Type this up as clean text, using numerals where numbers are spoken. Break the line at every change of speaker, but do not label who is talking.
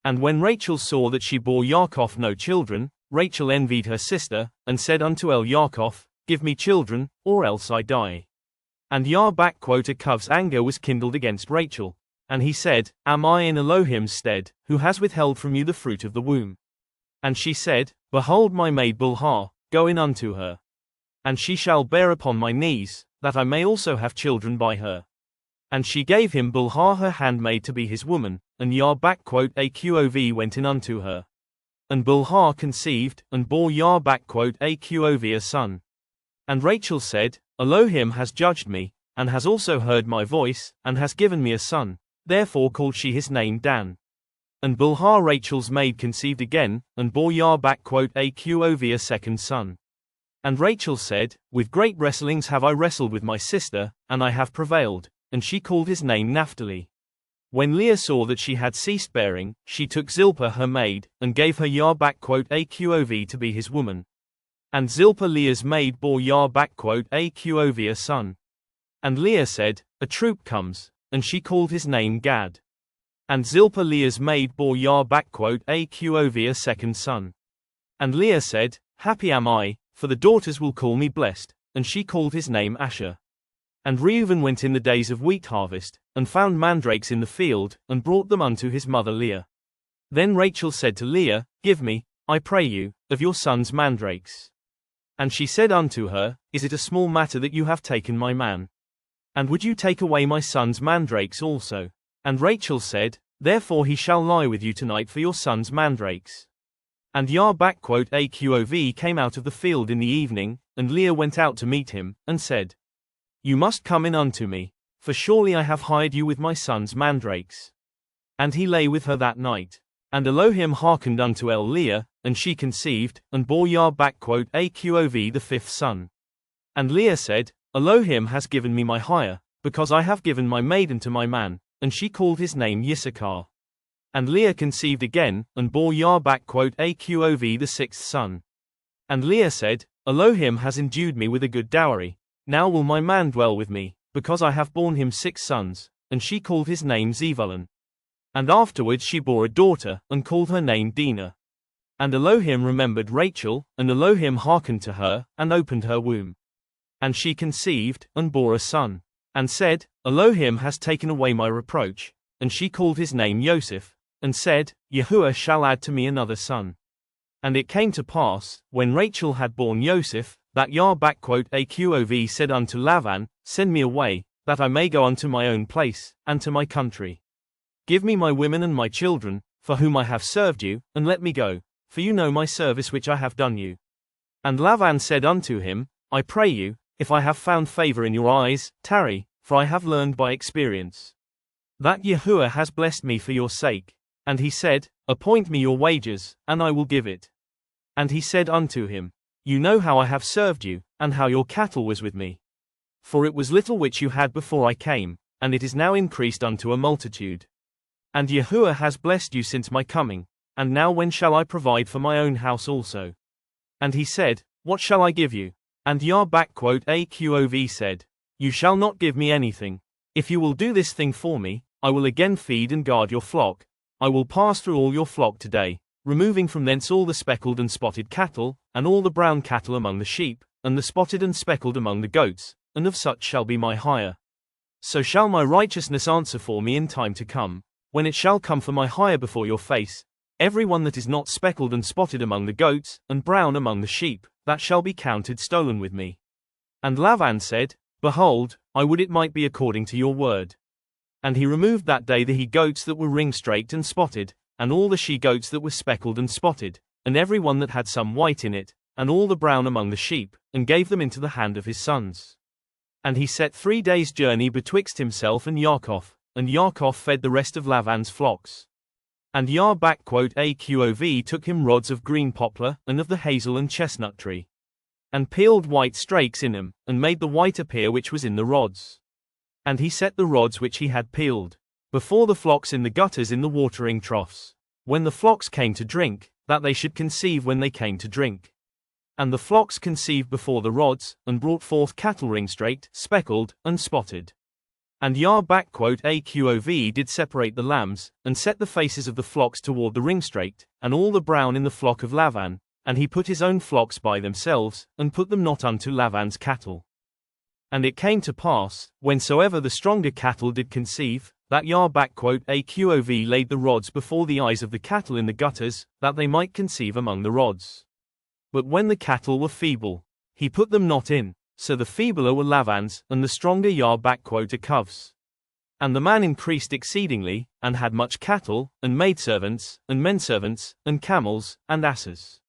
And when Rachel saw that she bore Yaakov no children, Rachel envied her sister, and said unto Yaakov, Give me children, or else I die. And Yaakov's anger was kindled against Rachel. And he said, Am I in Elohim's stead, who has withheld from you the fruit of the womb? And she said, Behold my maid Bilhah, go in unto her. And she shall bear upon my knees, that I may also have children by her. And she gave him Bilhah her handmaid to be his woman, and Yaqov went in unto her. And Bilhah conceived, and bore Yaqov a son. And Rachel said, Elohim has judged me, and has also heard my voice, and has given me a son. Therefore called she his name Dan. And Bilhah Rachel's maid conceived again, and bore Yaqov a second son. And Rachel said, With great wrestlings have I wrestled with my sister, and I have prevailed, and she called his name Naphtali. When Leah saw that she had ceased bearing, she took Zilpah her maid, and gave her Yaqov to be his woman. And Zilpah Leah's maid bore Yaqov a son. And Leah said, A troop comes, and she called his name Gad. And Zilpah Leah's maid bore Yaqov a second son. And Leah said, Happy am I, for the daughters will call me blessed, and she called his name Asher. And Reuben went in the days of wheat harvest, and found mandrakes in the field, and brought them unto his mother Leah. Then Rachel said to Leah, Give me, I pray you, of your son's mandrakes. And she said unto her, Is it a small matter that you have taken my man? And would you take away my son's mandrakes also? And Rachel said, Therefore he shall lie with you tonight for your son's mandrakes. And Yaqov came out of the field in the evening, and Leah went out to meet him, and said, You must come in unto me, for surely I have hired you with my son's mandrakes. And he lay with her that night. And Elohim hearkened unto Leah, and she conceived, and bore Yaqov the fifth son. And Leah said, Elohim has given me my hire, because I have given my maiden to my man, and she called his name Yissachar. And Leah conceived again, and bore Yaqov the sixth son. And Leah said, Elohim has endued me with a good dowry. Now will my man dwell with me, because I have borne him 6 sons, and she called his name Zebulun. And afterwards she bore a daughter, and called her name Dinah. And Elohim remembered Rachel, and Elohim hearkened to her, and opened her womb. And she conceived, and bore a son, and said, Elohim has taken away my reproach, and she called his name Joseph, and said, Yahuwah shall add to me another son. And it came to pass, when Rachel had borne Joseph, that Yaqov said unto Lavan, Send me away, that I may go unto my own place, and to my country. Give me my women and my children, for whom I have served you, and let me go, for you know my service which I have done you. And Lavan said unto him, I pray you, if I have found favor in your eyes, tarry, for I have learned by experience that Yahuwah has blessed me for your sake. And he said, Appoint me your wages, and I will give it. And he said unto him, You know how I have served you, and how your cattle was with me. For it was little which you had before I came, and it is now increased unto a multitude. And Yahuwah has blessed you since my coming, and now when shall I provide for my own house also? And he said, What shall I give you? And Yaqov said, You shall not give me anything. If you will do this thing for me, I will again feed and guard your flock. I will pass through all your flock today, removing from thence all the speckled and spotted cattle, and all the brown cattle among the sheep, and the spotted and speckled among the goats, and of such shall be my hire. So shall my righteousness answer for me in time to come, when it shall come for my hire before your face. Every one that is not speckled and spotted among the goats, and brown among the sheep, that shall be counted stolen with me. And Lavan said, Behold, I would it might be according to your word. And he removed that day the he-goats that were ring-straked and spotted, and all the she-goats that were speckled and spotted, and every one that had some white in it, and all the brown among the sheep, and gave them into the hand of his sons. And he set 3 days' journey betwixt himself and Yaakov, and Yaakov fed the rest of Lavan's flocks. And Yaqov took him rods of green poplar, and of the hazel and chestnut tree, and peeled white strakes in them, and made the white appear which was in the rods. And he set the rods which he had peeled before the flocks in the gutters in the watering troughs, when the flocks came to drink, that they should conceive when they came to drink. And the flocks conceived before the rods, and brought forth cattle ring-straked, speckled, and spotted. And Yah Aqov did separate the lambs, and set the faces of the flocks toward the ringstrait, and all the brown in the flock of Lavan, and he put his own flocks by themselves, and put them not unto Lavan's cattle. And it came to pass, whensoever the stronger cattle did conceive, that Yah Aqov laid the rods before the eyes of the cattle in the gutters, that they might conceive among the rods. But when the cattle were feeble, he put them not in, so the feebler were Lavan's, and the stronger Yah Aqov's. And the man increased exceedingly, and had much cattle, and maidservants, and menservants, and camels, and asses.